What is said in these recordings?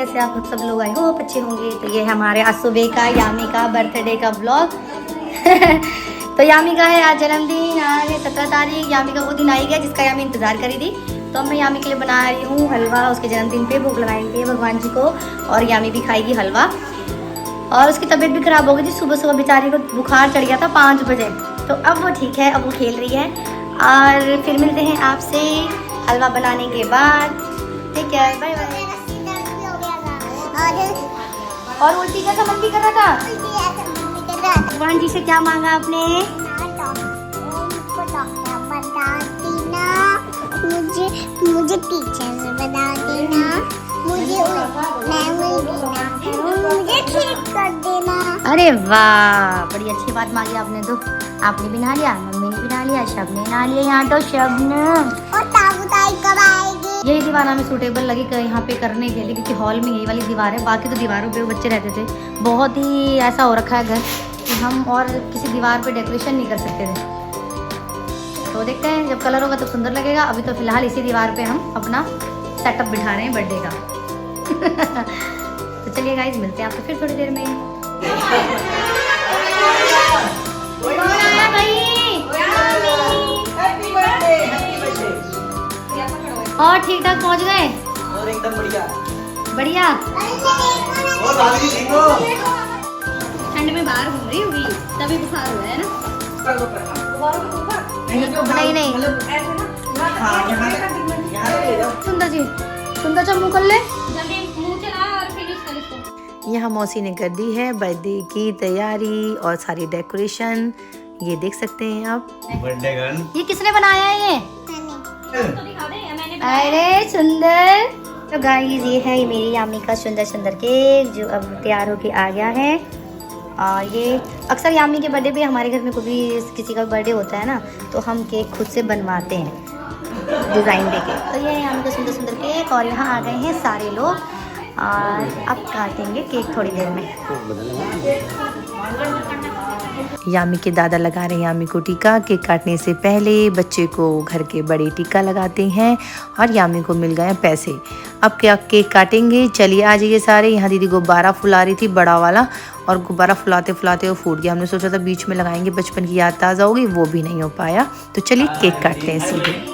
कैसे आप सब लोग आए हो अच्छे होंगे। तो ये हमारे आज सुबह का यामी का बर्थडे का ब्लॉग। तो यामी का है आज जन्मदिन, आज है 17 तारीख। यामी का वो दिन आई गया जिसका यामी इंतज़ार करी थी। तो अब मैं यामी के लिए बना रही हूँ हलवा। उसके जन्मदिन पे भोग लगाएंगे भगवान जी को और यामी भी खाएगी हलवा। और उसकी तबीयत भी ख़राब हो गई थी, सुबह सुबह बेचारी को बुखार चढ़ गया था 5 बजे। तो अब वो ठीक है, अब वो खेल रही है। और फिर मिलते हैं आपसे हलवा बनाने के बाद। ठीक है, बाय बाय। और उल्टी जैसा मन भी कर रहा था। भगवान जी से क्या मांगा आपने? मुझे टीचर बना देना, मुझे ठीक कर देना। अरे वाह, बड़ी अच्छी बात मांगी आपने। तो आपने भी नहा लिया, मम्मी ने भी नहा लिया, शब ने नहा लिया। यहाँ तो शब ने और ताबूताई कब आएगी? यही दीवार हमें सूटेबल लगी यहाँ पे करने के लिए, क्योंकि हॉल में यही वाली दीवार है। बाकी तो दीवारों पे बच्चे रहते थे। बहुत ही ऐसा हो रखा है घर कि हम और किसी दीवार पे डेकोरेशन नहीं कर सकते थे। तो देखते हैं जब कलर होगा तो सुंदर लगेगा। अभी तो फिलहाल इसी दीवार पे हम अपना सेटअप बिठा रहे हैं बर्थडे का। तो चलिए गाइस, मिलते हैं आपसे फिर थोड़ी देर में। और ठीक ठाक पहुंच गए? और एकदम बढ़िया बढ़िया। और भाभी जी ठीक हो? ठंड में बाहर घूम रही होगी तभी बुखार हुआ है ना? नहीं सुंदर जी, सुंदर सा मुँह कर ले, जल्दी मुँह चला और फिनिश कर इसको। यहाँ मौसी ने कर दी है बर्थडे की तैयारी और सारी डेकोरेशन। ये देख सकते हैं आप। बर्थडे गर्ल ये किसने बनाया है ये? अरे सुंदर। तो गाइस ये है मेरी यामी का सुंदर सुंदर केक जो अब तैयार होके आ गया है। और ये अक्सर यामी के बर्थडे पे हमारे घर में कोई भी किसी का बर्थडे होता है ना, तो हम केक खुद से बनवाते हैं डिज़ाइन देके। तो ये है यामी का सुंदर सुंदर केक। और यहाँ आ गए हैं सारे लोग और अब काटेंगे केक थोड़ी देर में। यामी के दादा लगा रहे हैं यामी को टीका। केक काटने से पहले बच्चे को घर के बड़े टीका लगाते हैं और यामी को मिल गए पैसे। अब क्या केक काटेंगे, चलिए आ जाइए सारे। यहाँ दीदी गुब्बारा फुला रही थी बड़ा वाला, और गुब्बारा फुलाते फुलाते वो फूट गया। हमने सोचा था बीच में लगाएंगे, बचपन की याद ताज़ा होगी, वो भी नहीं हो पाया। तो चलिए केक काटते हैं सीधे।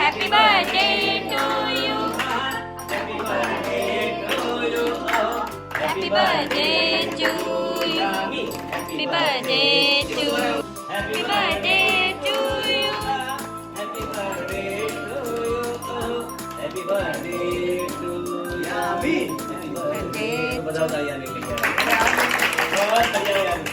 Happy birthday to you. Happy birthday to you. Happy birthday to you. Happy birthday to you. Happy birthday to you. Happy birthday to you. Happy birthday to Yami. Happy birthday. बजाओ तालियां लेके। बहुत बढ़िया यामी।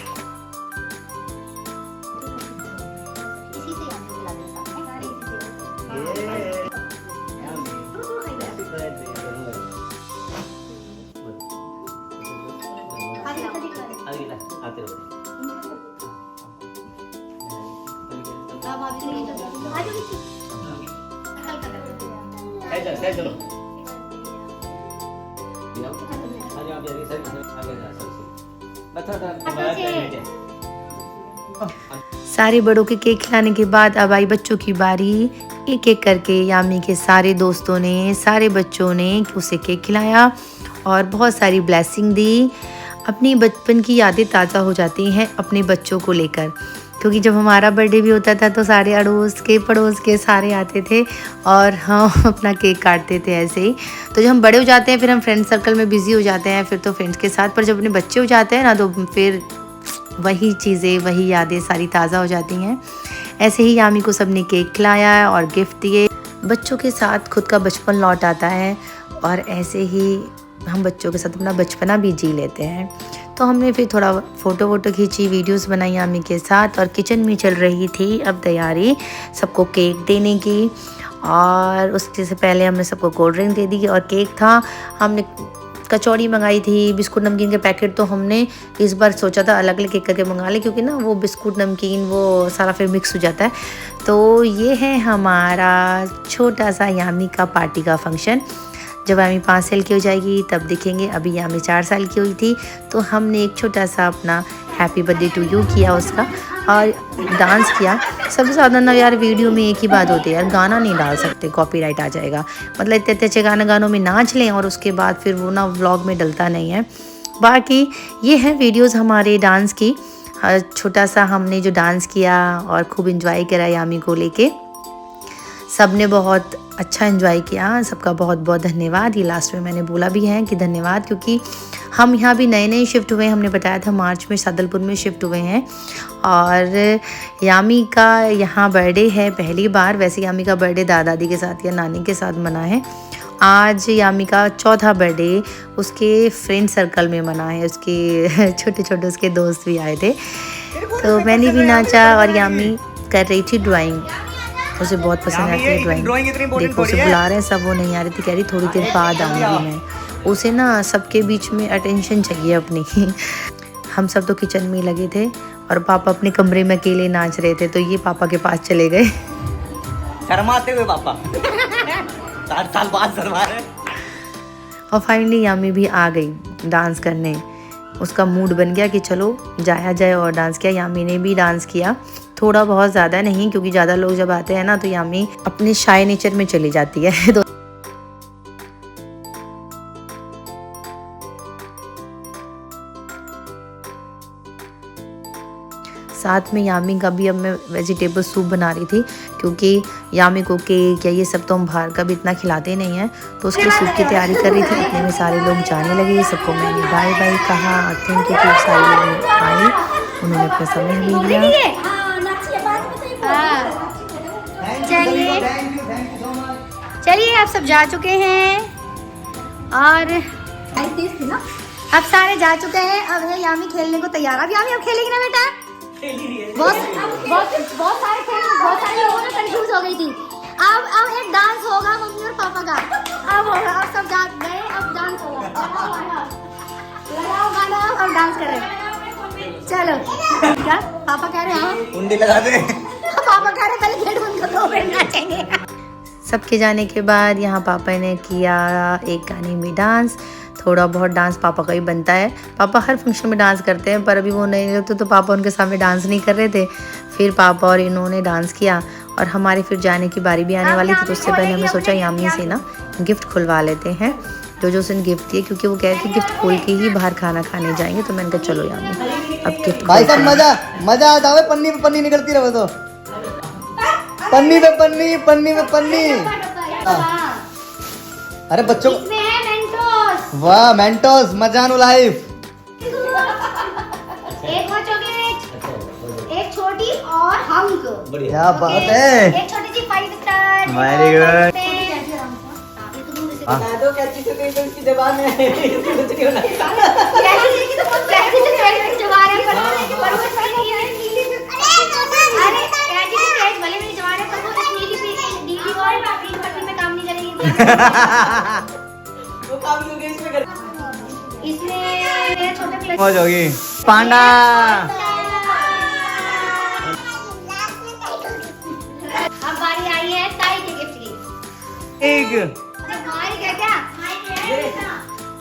सारे बड़ों के केक खिलाने के बाद अब आई बच्चों की बारी। एक एक करके यामी के सारे दोस्तों ने, सारे बच्चों ने उसे केक खिलाया और बहुत सारी ब्लेसिंग दी। अपनी बचपन की यादें ताज़ा हो जाती हैं अपने बच्चों को लेकर, क्योंकि जब हमारा बर्थडे भी होता था तो सारे अड़ोस के पड़ोस के सारे आते थे और हम अपना केक काटते थे ऐसे ही। तो जब हम बड़े हो जाते हैं फिर हम फ्रेंड सर्कल में बिज़ी हो जाते हैं, फिर तो फ्रेंड्स के साथ। पर जब अपने बच्चे हो जाते हैं ना तो फिर वही चीज़ें, वही यादें सारी ताज़ा हो जाती हैं। ऐसे ही यामी को सबने केक खिलाया और गिफ्ट दिए। बच्चों के साथ खुद का बचपन लौट आता है और ऐसे ही हम बच्चों के साथ अपना बचपना भी जी लेते हैं। तो हमने फिर थोड़ा फ़ोटो वोटो खींची, वीडियोस बनाई यामी के साथ। और किचन में चल रही थी अब तैयारी सबको केक देने की। और उसके से पहले हमने सबको कोल्ड ड्रिंक दे दी और केक था। हमने कचौड़ी मंगाई थी, बिस्कुट नमकीन के पैकेट तो हमने इस बार सोचा था अलग अलग एक करके मंगा लें, क्योंकि ना वो बिस्कुट नमकीन वो सारा फिर मिक्स हो जाता है। तो ये है हमारा छोटा सा यामी का पार्टी का फंक्शन जब यामी 5 साल की हो जाएगी तब देखेंगे। अभी यामी 4 साल की हुई थी तो हमने एक छोटा सा अपना हैप्पी बर्थडे टू यू किया उसका और डांस किया। सबसे ज़्यादा ना यार वीडियो में एक ही बात होती है यार, गाना नहीं डाल सकते, कॉपीराइट आ जाएगा। मतलब इतने अच्छे गानों में नाच लें और उसके बाद फिर वो ना व्लॉग में डलता नहीं है। बाकी ये है वीडियोस हमारे डांस की, छोटा सा हमने जो डांस किया और खूब इंजॉय करा यामी को लेके। सब ने बहुत अच्छा एंजॉय किया, सबका बहुत बहुत धन्यवाद। ये लास्ट में मैंने बोला भी है कि धन्यवाद, क्योंकि हम यहाँ भी नए शिफ्ट हुए हैं। हमने बताया था मार्च में सादलपुर में शिफ्ट हुए हैं और यामी का यहाँ बर्थडे है पहली बार। वैसे यामी का बर्थडे दादा दादी के साथ या नानी के साथ मना है। आज यामी का चौथा बर्थडे उसके फ्रेंड सर्कल में मना है, उसके छोटे छोटे उसके दोस्त भी आए थे। तो मैंने भी नाचा और यामी कर रही थी ड्राइंग, उसे बहुत पसंद आती है ड्राइंग। देखो उसे बुला रहे हैं सब, वो नहीं आ रही थी, कह रही थोड़ी देर बाद आऊँगी मैं। उसे ना सबके बीच में अटेंशन चाहिए अपनी। हम सब तो किचन में ही लगे थे और पापा अपने कमरे में अकेले नाच रहे थे, तो ये पापा के पास चले गए। शर्माते हुए पापा 4 साल बाद शर्मा रहे। और फाइनली यामी भी आ गई डांस करने। उसका मूड बन गया कि चलो जाया जाए और डांस किया। यामी ने भी डांस किया, थोड़ा बहुत, ज़्यादा नहीं, क्योंकि ज़्यादा लोग जब आते हैं ना तो यामी अपने शाय नेचर में चली जाती है। तो साथ में यामी का भी अब मैं वेजिटेबल सूप बना रही थी, क्योंकि यामी को केक या ये सब तो हम बाहर का भी इतना खिलाते नहीं हैं, तो उसके सूप की तैयारी कर रही थी। इतने में सारे लोग जाने लगे, सबको मैंने बाय बाय कहा और थैंक यू कि सारे लोग आए, उन्होंने अपना समय भी दिया। चलिए आप सब जा चुके हैं और अब सारे जा चुके हैं। अब है यामी खेलने को तैयार। अब यामी अब खेलेगी ना बेटा? बहुत सारे लोगों में कंफ्यूज हो गई थी। अब एक डांस होगा मम्मी और पापा का। अब होगा, अब सब जा गए, अब डांस होगा। लगाओ गाना, अब डांस कर रहे हैं। चलो क्या पापा कह रहे हैं? कुंडी लगा दे। पापा कह रहे पहले गेट बंद कर दो, फिर नाचेंगे। सबके जाने के बाद यहाँ पापा ने किया एक गाने में डांस। थोड़ा बहुत डांस पापा का ही बनता है, पापा हर फंक्शन में डांस करते हैं, पर अभी वो नहीं रहते तो पापा उनके सामने डांस नहीं कर रहे थे। फिर पापा और इन्होंने डांस किया और हमारे फिर जाने की बारी भी आने वाली थी, तो उससे पहले हमने सोचा यामी से ना गिफ्ट खुलवा लेते हैं, जो उसने गिफ्ट दिए, क्योंकि वो कह रहे थे गिफ्ट खोल के ही बाहर खाना खाने जाएंगे। तो मैंने कहा चलो यामी अब गिफ्ट। भाई साहब मजा आता है, पन्नी पे पन्नी निकलती रहे तो पन्नी पे पन्नी, पन्नी पे पन्नी। अरे बच्चों, वाह मेंटोस, मजानो लाइफ। एक वो चॉकलेट, एक छोटी और हंक। क्या बात है। एक छोटी सी 5 स्टार। Very good. दो कैची से कहीं तो इसकी जबान है, इसकी कुछ नहीं होना। कैची की तो बहुत कैची से तेज जवान है, पर वो सही है। अरे कैची से तेज भले मेरी जवान है, पर वो इस नीली और ग्रीन पट्टी में काम नहीं करेगी। वो काम क्यों गई इसमें कर? इसमें छोटे प्लस मौज होगी। पांडा। अब बारी आई है ताई के गिफ्ट की। एक माइक है क्या?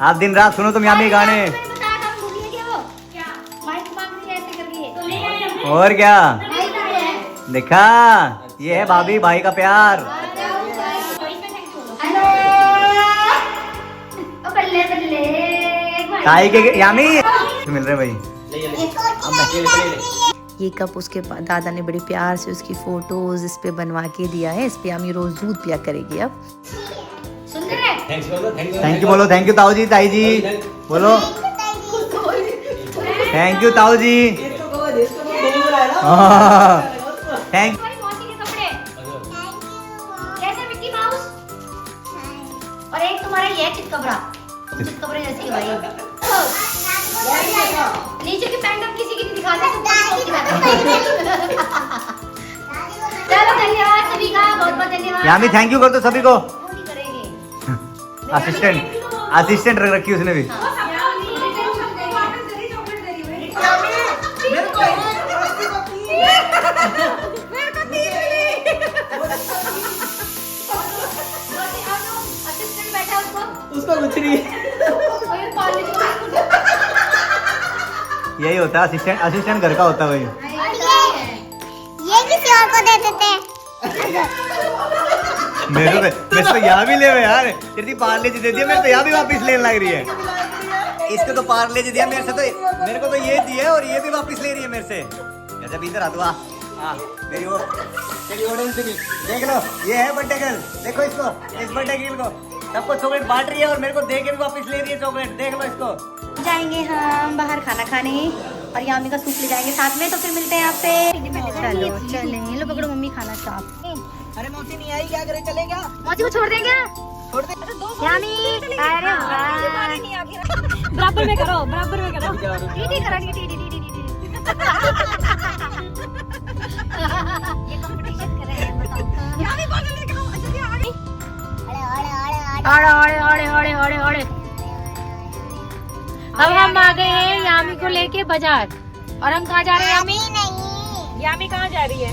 आप दिन रात सुनो तुम यामी गाने। मैंने बताया था, भूल गए क्या वो? क्या? माइक मांग रही है ऐसे करके। और क्या माइक है। देखा, ये है भाभी भाई का प्यार। हेलो। ओ बल्ले बल्ले। ताई के यामी मिल रहे भाई। ये कप उसके दादा ने बड़े प्यार से उसकी फोटोज इस पे बनवा के दिया है। इस पे यामी रोज दूध पिया करेगी अब। सुन रहे? थैंक यू बोलो, थैंक यू ताऊ जी, ताई जी बोलो थैंक यू ताऊ जी। थैंक तुम्हारी मौसी के कपड़े कैसे मिक्की माउस? और एक तुम्हारा ये चितकबरा, तुम चितकबरे जैसी हो भाई। नीचे की पैंट हम किसी की नहीं दिखाते, चलो धन्यवाद सभी का, बहुत बहुत धन्यवाद। यामी थैंक यू कर दो सभी को। वो नहीं करेंगे। असिस्टेंट रख रखी उसने भी। असिस्टेंट बैठा उसको उसको कुछ नहीं। यही होता है असिस्टेंट, असिस्टेंट घर का होता है भाई। ये किसी और को दे देते हैं। मेरे तो यहाँ भी ले यार, तेरी पार्ले जी दे दिया, मेरे तो यहाँ भी वापस लेने लग रही है। इसको तो पार्ले जी दिया मेरे से, तो मेरे को तो ये दिया और ये भी वापस ले रही है मेरे से। जब इधर आ तू आ, मेरी वो तेरी ऑडियंस भी देख लो, ये है बर्थडे गर्ल, देखो इसको, इस बर्थडे गर्ल को सबको चॉकलेट बांट रही है और मेरे को दे के भी वापस ले रही है चॉकलेट, देख लो इसको। जाएंगे हम बाहर खाना खाने और यामी का सूप ले जाएंगे साथ में, तो फिर मिलते हैं यहाँ पे। चलो चलें, लो पकड़ो मम्मी खाना चाप। अरे मौसी नहीं आई, क्या करे, चलेगा? मौसी को छोड़ देंगे छोड़ दे। यामी। अरे वाह, बराबर में करो, बराबर में करो। टीटी करो, टीटी टीटी टीटी। ये कंपटीशन कर रहे हैं, बताओ। यामी बोल रही है, अच्छा जी आ गई। अरे अरे अरे अरे अरे। अब हम आ गए हैं यामी को लेके बाजार, और हम कहाँ जा रहे हैं यामी? नहीं, यामी कहाँ जा रही है?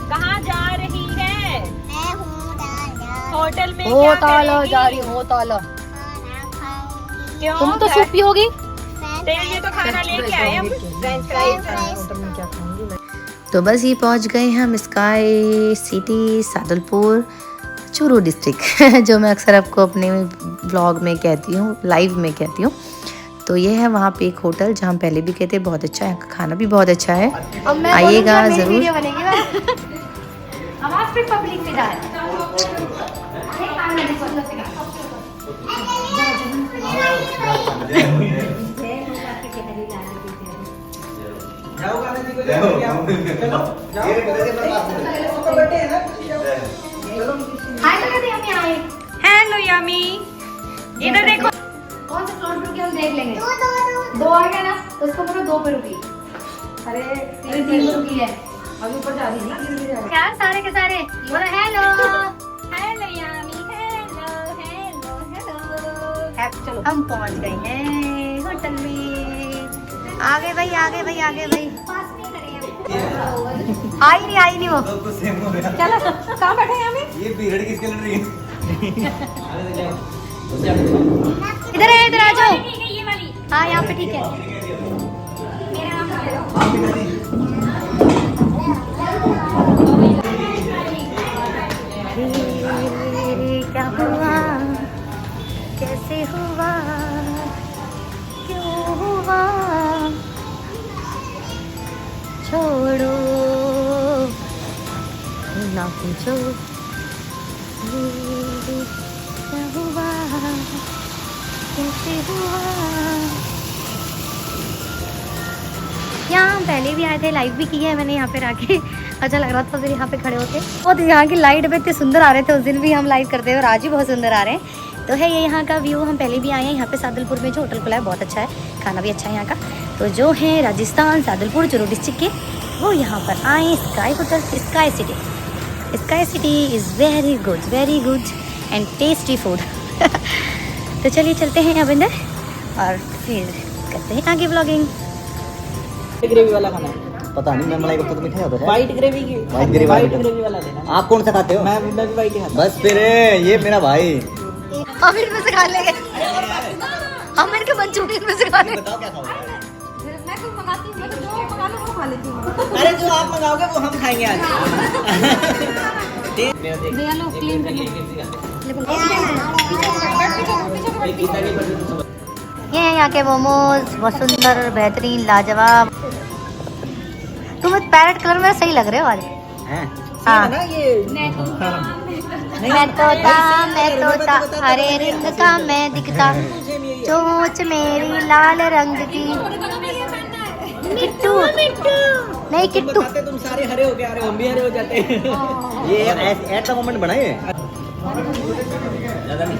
कहाँ जा रही है? मैं हूँ दादा। होटल में हो क्या ताला करेगी? जा रही हो ताला। खाना खाऊंगी। क्यों? तुम तो सूप पियोगी। तेरे लिए तो खाना लेके आए हम, फ्रेंच फ्राइज। तो बस ये पहुंच गए हम sky city Sadulpur Churu district जो मैं अक्सर आपको अपने ब्लॉग में कहती हूँ, लाइव में कहती हूँ। तो ये है वहाँ पे एक होटल जहाँ पहले भी कहते बहुत अच्छा है, खाना भी बहुत अच्छा है, आइएगा ज़रूर। पब्लिक में जा हेलो यामी, इधर देखो। कौन से फ्लोर पे रुकी हम देख लेंगे। दो आ गया ना, तो उसको पूरा 2 पे रुकी। अरे 3 पे रुकी है, अभी ऊपर जा रही है क्या? सारे के सारे बोलो हेलो हेलो यामी, हेलो हेलो हेलो। चलो हम पहुंच गए हैं होटल में। आगे भाई, आगे भाई, आगे भाई। आई नहीं वो। चलो कहाँ बैठे हैं यामी? ये पीरियड किसके लड़ रही है? इधर है, इधर आ जाओ। ठीक है, ये वाली। हाँ यहाँ पे ठीक है। मेरा नाम ले लो। क्या हुआ, कैसे हुआ, क्यों हुआ, छोड़ो ना पूछो, क्या हुआ, कैसे हुआ। यहाँ हम पहले भी आए थे, लाइव भी की है मैंने यहाँ पे आके, अच्छा लग रहा था फिर यहाँ पे खड़े होके। और यहाँ की लाइट पे इतने सुंदर आ रहे थे, उस दिन भी हम लाइव करते हैं और आज भी बहुत सुंदर आ रहे हैं। तो है ये यहाँ का व्यू, हम पहले भी आए हैं यहाँ पे सादुलपुर में जो होटल खुला है, बहुत अच्छा है, खाना भी अच्छा है यहाँ का। तो जो है राजस्थान सादुलपुर चूरू डिस्ट्रिक्ट के, वो यहाँ पर आए sky hotel, sky city. Sky city is very good and tasty food. तो चलिए चलते हैं अब अंदर और फिर करते हैं आगे व्लॉगिंग। ग्रेवी वाला खाना है। पता नहीं, मैं मलाई कोफ्ता तो मीठा होता है। व्हाइट ग्रेवी की, व्हाइट ग्रेवी व्हाइट वाला। ग्रेवी वाला लेना। आप कौन सा खाते हो? मैं भी व्हाइट ही खाता हूं। बस फिर ये मेरा भाई। हम इनमें से खा लेंगे, हम इनके मंचूरियन में से खा लेंगे। बताओ क्या खाओगे? मैं कुछ मंगाती हूँ, मैं तो जो मंगा लो वो खा लेती हूँ। अरे जो आप मंगाओगे वो हम खाएंगे आज। भैया लो क्लीन कर ये है यहाँ के मोमोज, बहुत सुंदर, बेहतरीन, लाजवाब। तुम पैरेट कलर में सही लग रहे हो आज। हैं? हाँ। ना ये मैं तोता हरे रंग का मैं दिखता, चोंच मेरी लाल रंग की। किट्टू नहीं, किट्टू। बताते तुम सारे हरे हो गए, अरे हम भी हरे हो जाते हैं। ये एट द मोमेंट बनाए। ज्यादा नहीं।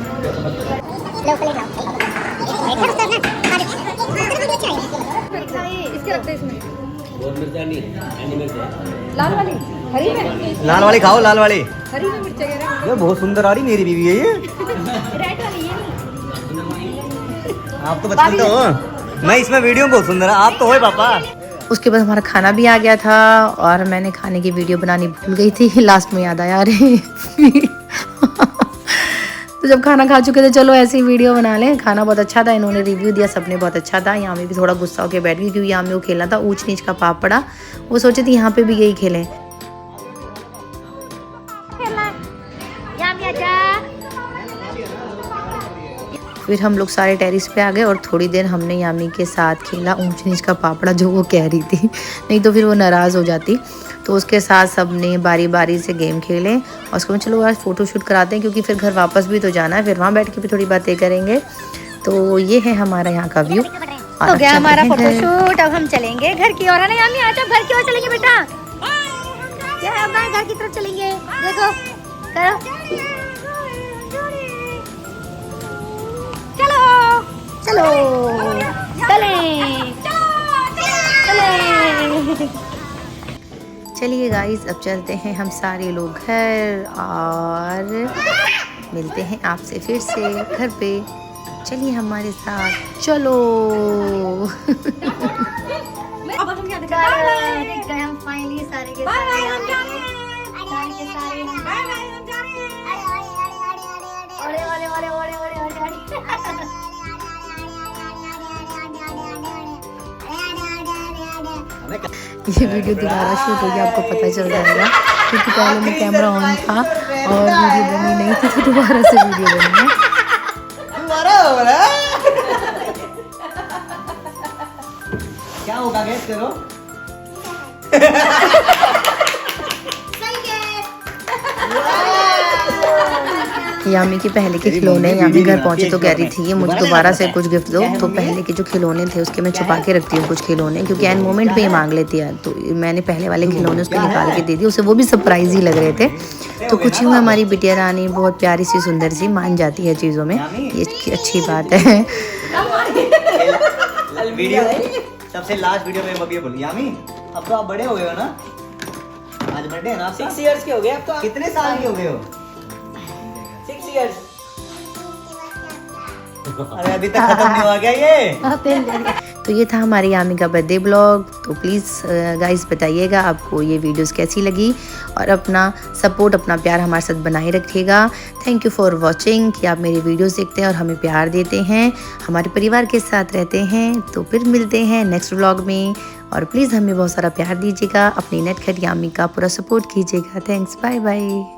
इसके रखते हैं इसमें। लाल वाली हरी में, लाल वाली खाओ, लाल वाली। हरी में मिर्च वगैरह। ये बहुत सुंदर आ रही, मेरी बीवी है ये। रेड वाली ये नहीं। आप तो बचपन तो हो, मैं इसमें वीडियो बहुत सुंदर है, आप तो हो पापा। उसके बाद हमारा खाना भी आ गया था और मैंने खाने की वीडियो बनानी भूल गई थी, लास्ट में याद आया अरे तो जब खाना खा चुके थे चलो ऐसी वीडियो बना लें। खाना बहुत अच्छा था, इन्होंने रिव्यू दिया, सबने बहुत अच्छा था। यहाँ में भी थोड़ा गुस्सा होकर बैठ गई क्योंकि यहाँ में वो खेलना था ऊंच नीच का पापड़ा, वो सोचे थे यहाँ पे भी यही खेलें। फिर हम लोग सारे टेरिस पे आ गए और थोड़ी देर हमने यामी के साथ खेला ऊंच नीच का पापड़ा, जो वो कह रही थी, नहीं तो फिर वो नाराज़ हो जाती। तो उसके साथ सबने बारी बारी से गेम खेले और उसको चलो आज फ़ोटो शूट कराते हैं क्योंकि फिर घर वापस भी तो जाना है, फिर वहाँ बैठ के भी थोड़ी बातें करेंगे। तो ये है हमारा यहाँ का व्यू। हो गया हमारा फोटोशूट, अब हम चलेंगे घर की ओर। है ना यामी, आज अब घर की ओर चलेंगे बेटा। क्या है, अब घर की तरफ चलेंगे। देखो करो, चलो चलो चले चले। चलिए गाइस अब चलते हैं हम सारे लोग घर और मिलते हैं आपसे फिर से घर पे। चलिए हमारे साथ चलो। हम फाइनली सारे के सारे ये वीडियो दोबारा शूट हो गया, आपको पता चल जाएगा क्योंकि पहले में कैमरा ऑन था और वीडियो बनी नहीं थी, तो दोबारा से वीडियो बनी है। दोबारा हो रहा है। क्या होगा गैस करो। यामी के पहले के खिलौने, यामी घर पहुंचे तो कह रही थी ये मुझे दोबारा से कुछ गिफ्ट दो। तो पहले के जो खिलौने थे उसके मैं छुपा के रखती हूँ कुछ खिलौने, क्योंकि एंड मोमेंट पे ही मांग लेती है। तो मैंने पहले वाले खिलौने उसको निकाल के दे दिए, उसे वो भी सरप्राइज ही लग रहे थे। तो कुछ यूँ हमारी बिटिया रानी बहुत प्यारी सी सुंदर सी मान जाती है चीज़ों में, ये अच्छी बात है। वीडियो सबसे लास्ट वीडियो में मम्मी बोली यामी अब तो आप बड़े हो गए हो ना, आज बर्थडे है ना आपका? 6 इयर्स के हो गए अब तो। कितने साल के हो गए हो? 6 इयर्स। अरे अभी तक खत्म नहीं हुआ क्या ये? तो ये था हमारी यामी का बर्थडे ब्लॉग। तो प्लीज़ गाइस बताइएगा आपको ये वीडियोस कैसी लगी और अपना सपोर्ट, अपना प्यार हमारे साथ बनाए रखिएगा। थैंक यू फॉर वॉचिंग कि आप मेरी वीडियोस देखते हैं और हमें प्यार देते हैं, हमारे परिवार के साथ रहते हैं। तो फिर मिलते हैं नेक्स्ट व्लॉग में और प्लीज़ हमें बहुत सारा प्यार दीजिएगा, अपनी नटखट यामी का पूरा सपोर्ट कीजिएगा। Thanks, bye bye.